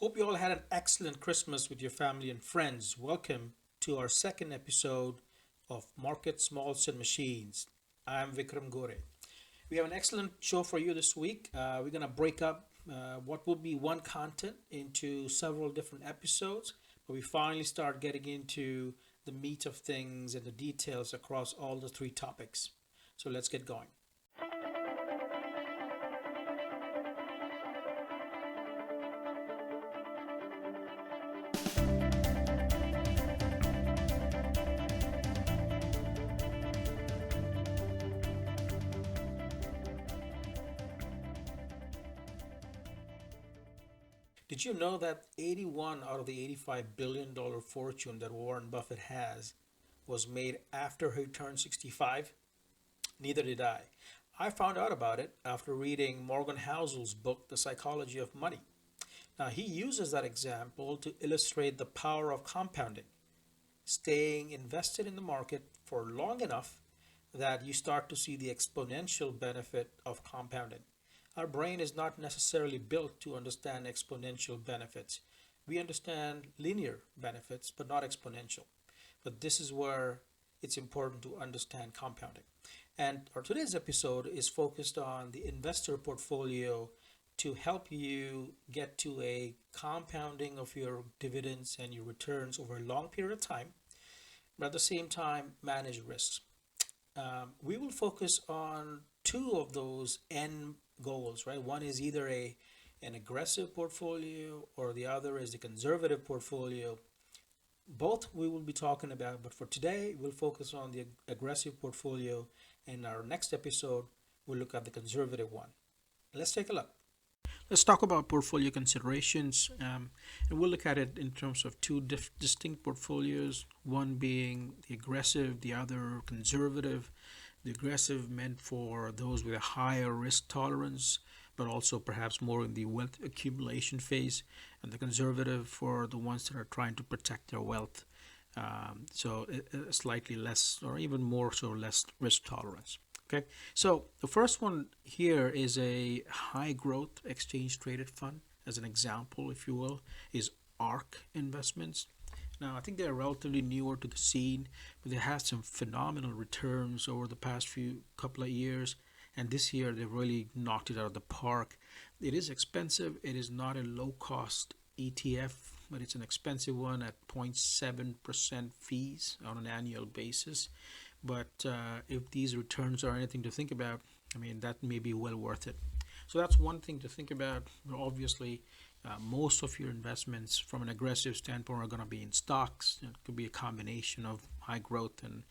Hope you all had an excellent Christmas with your family and friends. Welcome to our second episode of Market Malts and Machines. I'm Vikram Gore. We have an excellent show for you this week. We're going to break up what would be one content into several different episodes, but we finally start getting into the meat of things and the details across all the three topics. So let's get going. Did you know that 81 out of the $85 billion fortune that Warren Buffett has was made after he turned 65? Neither did I. I found out about it after reading Morgan Housel's book, The Psychology of Money. Now, he uses that example to illustrate the power of compounding, staying invested in the market for long enough that you start to see the exponential benefit of compounding. Our brain is not necessarily built to understand exponential benefits. We understand linear benefits, but not exponential. But this is where it's important to understand compounding. And our today's episode is focused on the investor portfolio to help you get to a compounding of your dividends and your returns over a long period of time, but at the same time, manage risks. We will focus on two of those end goals, right? One is either an aggressive portfolio or the other is the conservative portfolio. Both we will be talking about, but for today, we'll focus on the aggressive portfolio. In our next episode, we'll look at the conservative one. Let's take a look. Let's talk about portfolio considerations, and we'll look at it in terms of two distinct portfolios, one being the aggressive, the other conservative. The aggressive meant for those with a higher risk tolerance, but also perhaps more in the wealth accumulation phase, and the conservative for the ones that are trying to protect their wealth. So slightly less, or even more so, less risk tolerance. Okay, so the first one here is a high growth exchange traded fund, as an example, if you will, is ARK Investments. Now, I think they're relatively newer to the scene, but they have some phenomenal returns over the past few couple of years. And this year, they've really knocked it out of the park. It is expensive. It is not a low cost ETF, but it's an expensive one at 0.7% fees on an annual basis. But if these returns are anything to think about, I mean, that may be well worth it. So that's one thing to think about. Obviously, most of your investments from an aggressive standpoint are going to be in stocks. It could be a combination of high growth and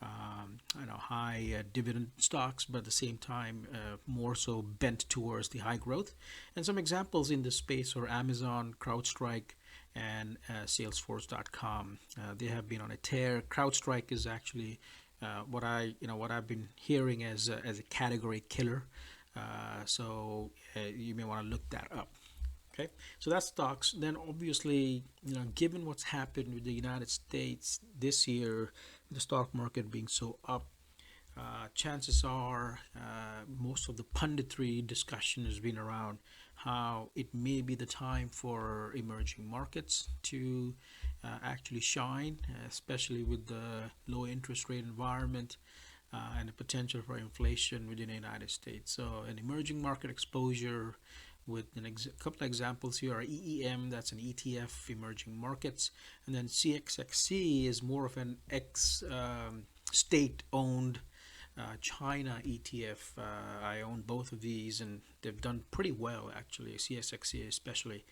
high dividend stocks, but at the same time, more so bent towards the high growth. And some examples in this space are Amazon, CrowdStrike, and Salesforce.com. They have been on a tear. CrowdStrike is actually what I've been hearing as a category killer. So you may want to look that up. Okay, so that's stocks. Then obviously, given what's happened with the United States this year, the stock market being so up, chances are most of the punditry discussion has been around how it may be the time for emerging markets to actually shine, especially with the low interest rate environment and the potential for inflation within the United States. So an emerging market exposure with a couple of examples here are EEM, that's an ETF, emerging markets, and then CXXC is more of an state-owned China ETF. I own both of these, and they've done pretty well, actually, CXXC especially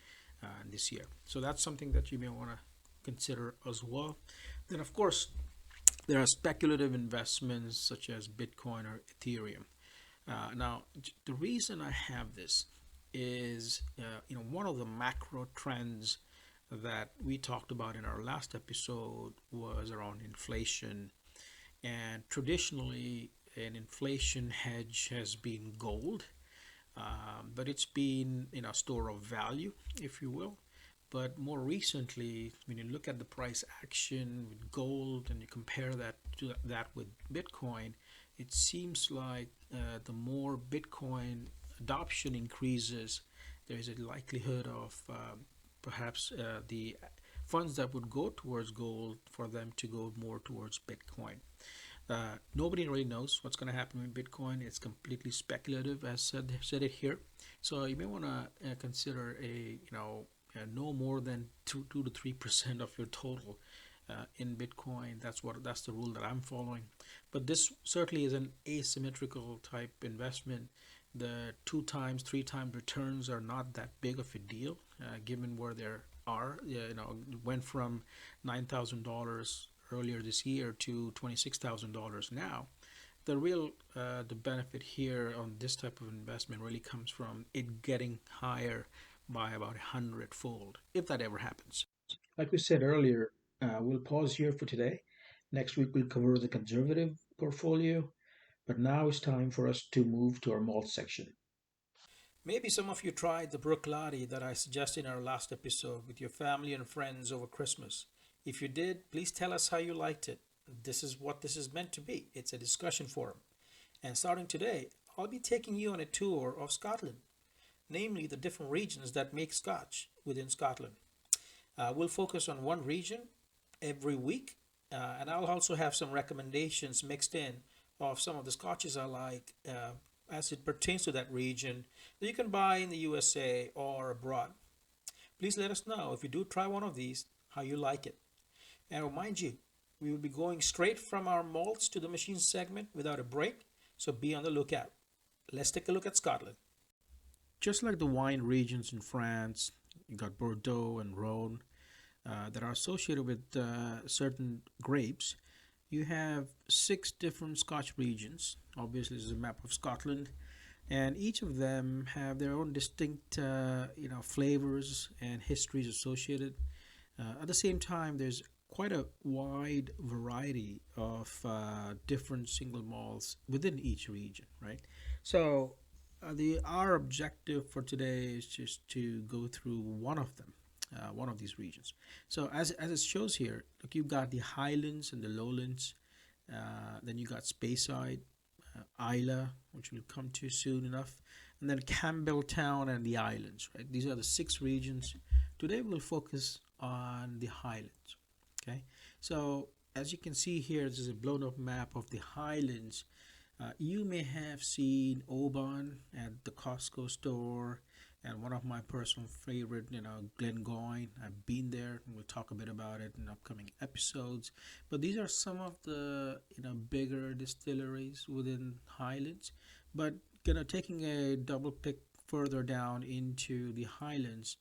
this year. So that's something that you may want to consider as well. Then, of course, there are speculative investments such as Bitcoin or Ethereum. Now, the reason I have this is, one of the macro trends that we talked about in our last episode was around inflation. And traditionally, an inflation hedge has been gold, but it's been in a store of value, if you will. But more recently, when you look at the price action with gold and you compare that to that with Bitcoin, it seems like the more Bitcoin adoption increases, there is a likelihood of perhaps the funds that would go towards gold for them to go more towards Bitcoin. Nobody really knows what's going to happen with Bitcoin. It's completely speculative, as said it here. So you may want to consider no more than 2 to 3% of your total in Bitcoin. That's the rule that I'm following. But this certainly is an asymmetrical type investment. The 2 times, 3 times returns are not that big of a deal, given where they are. Yeah, it went from $9,000 earlier this year to $26,000 now. The benefit here on this type of investment really comes from it getting higher by about 100-fold, if that ever happens. Like we said earlier, we'll pause here for today. Next week we'll cover the conservative portfolio, but now it's time for us to move to our malt section. Maybe some of you tried the Bruichladdich that I suggested in our last episode with your family and friends over Christmas. If you did, please tell us how you liked it. This is what this is meant to be. It's a discussion forum. And starting today, I'll be taking you on a tour of Scotland, namely the different regions that make Scotch within Scotland. We'll focus on one region every week, and I'll also have some recommendations mixed in of some of the scotches I like as it pertains to that region that you can buy in the USA or abroad. Please let us know if you do try one of these, how you like it. And remind you, we will be going straight from our malts to the machine segment without a break, so be on the lookout. Let's take a look at Scotland. Just like the wine regions in France, you got Bordeaux and Rhone that are associated with certain grapes. You have 6 different Scotch regions. Obviously, this is a map of Scotland, and each of them have their own distinct, flavors and histories associated. At the same time, there's quite a wide variety of different single malts within each region, right? So, the our objective for today is just to go through one of them, one of these regions. So, as it shows here, look, you've got the highlands and the lowlands. Then you got Speyside, Isla, which we'll come to soon enough, and then Campbelltown and the islands. Right, these are the 6 regions. Today we'll focus on the highlands. Okay, so as you can see here, this is a blown up map of the highlands. You may have seen Oban at the Costco store, and one of my personal favorite, Glengoyne. I've been there, and we'll talk a bit about it in upcoming episodes. But these are some of the bigger distilleries within Highlands. But taking a double click further down into the Highlands,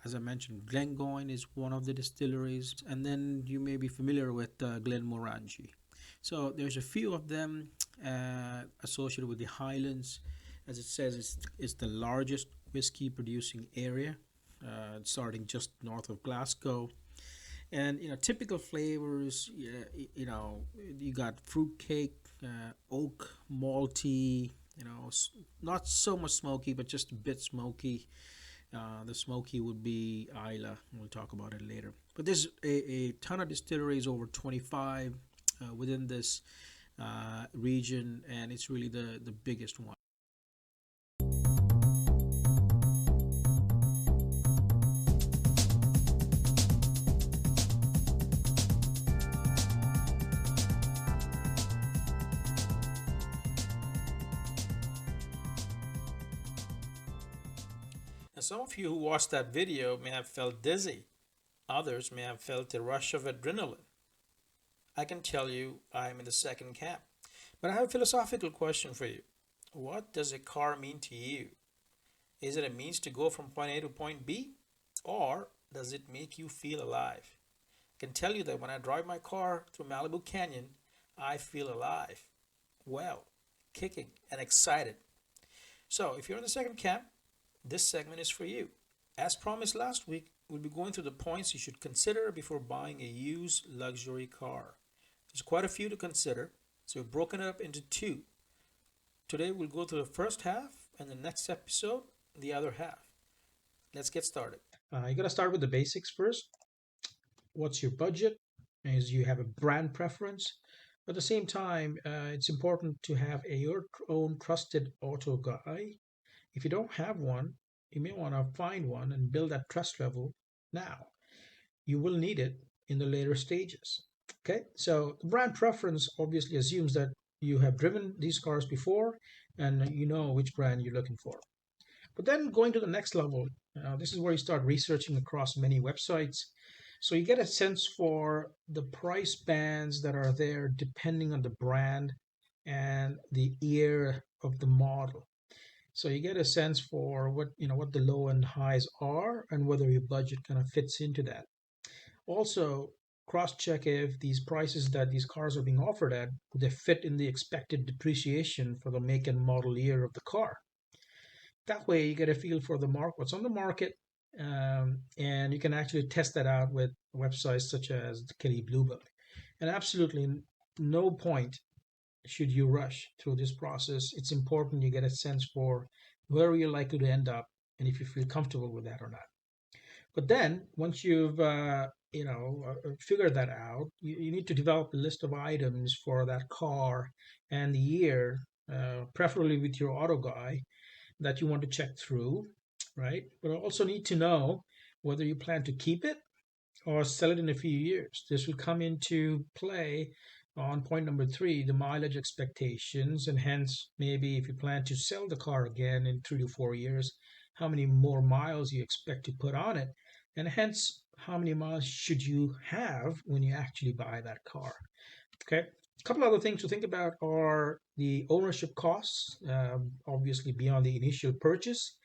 as I mentioned, Glengoyne is one of the distilleries, and then you may be familiar with Glenmorangie. So there's a few of them associated with the Highlands. As it says, it's the largest whiskey producing area, starting just north of Glasgow. And typical flavors, you got fruitcake, oak, malty, not so much smoky, but just a bit smoky. The smoky would be Isla. We'll talk about it later. But there's a ton of distilleries, over 25 within this region, and it's really the biggest one. Now, some of you who watched that video may have felt dizzy. Others may have felt a rush of adrenaline. I can tell you I'm in the second camp. But I have a philosophical question for you. What does a car mean to you? Is it a means to go from point A to point B? Or does it make you feel alive? I can tell you that when I drive my car through Malibu Canyon, I feel alive, well, kicking, and excited. So if you're in the second camp, this segment is for you. As promised last week, we'll be going through the points you should consider before buying a used luxury car. There's quite a few to consider, so we've broken it up into 2. Today we'll go through the first half, and the next episode, the other half. Let's get started. You gotta start with the basics first. What's your budget? As you have a brand preference. But at the same time, it's important to have your own trusted auto guy. If you don't have one, You may want to find one and build that trust level now. You will need it in the later stages. Okay, so brand preference obviously assumes that you have driven these cars before and you know which brand you're looking for. But then going to the next level, this is where you start researching across many websites. So you get a sense for the price bands that are there depending on the brand and the year of the model. So you get a sense for what the low and highs are and whether your budget kind of fits into that. Also, cross-check if these prices that these cars are being offered at, they fit in the expected depreciation for the make and model year of the car. That way, you get a feel for what's on the market, and you can actually test that out with websites such as the Kelly Blue Book. And absolutely no point should you rush through this process. It's important you get a sense for where you're likely to end up and if you feel comfortable with that or not. But then once you've figured that out, you need to develop a list of items for that car and the year, preferably with your auto guy that you want to check through, right? But also need to know whether you plan to keep it or sell it in a few years. This will come into play on point number three, the mileage expectations, and hence maybe if you plan to sell the car again in 3 to 4 years, how many more miles you expect to put on it, and hence how many miles should you have when you actually buy that car. Okay. A couple other things to think about are the ownership costs, obviously beyond the initial purchase,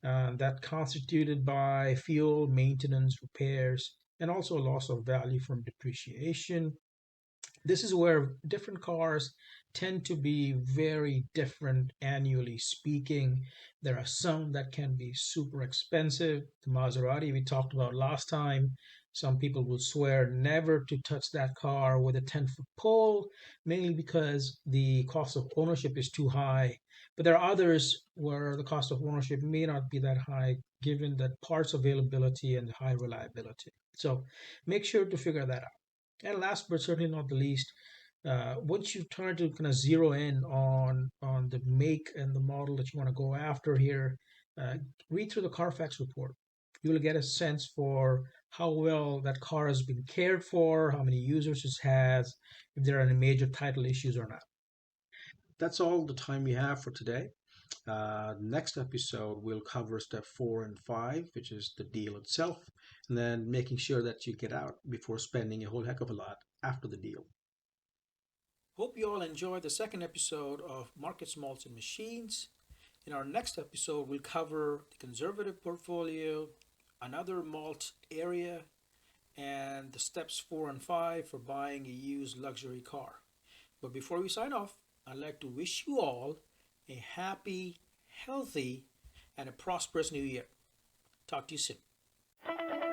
that constituted by fuel, maintenance, repairs, and also loss of value from depreciation. This is where different cars tend to be very different annually speaking. There are some that can be super expensive. The Maserati we talked about last time. Some people will swear never to touch that car with a 10-foot pole, mainly because the cost of ownership is too high. But there are others where the cost of ownership may not be that high, given that parts availability and high reliability. So make sure to figure that out. And last but certainly not the least, once you've tried to kind of zero in on the make and the model that you want to go after here, uh, read through the Carfax report. You will get a sense for how well that car has been cared for, how many users it has, if there are any major title issues or not. That's all the time we have for today. Next episode, we'll cover step 4 and 5, which is the deal itself, and then making sure that you get out before spending a whole heck of a lot after the deal. Hope you all enjoyed the second episode of Markets, Malts, and Machines. In our next episode, we'll cover the conservative portfolio, another malt area, and the steps 4 and 5 for buying a used luxury car. But before we sign off, I'd like to wish you all a happy, healthy, and a prosperous new year. Talk to you soon.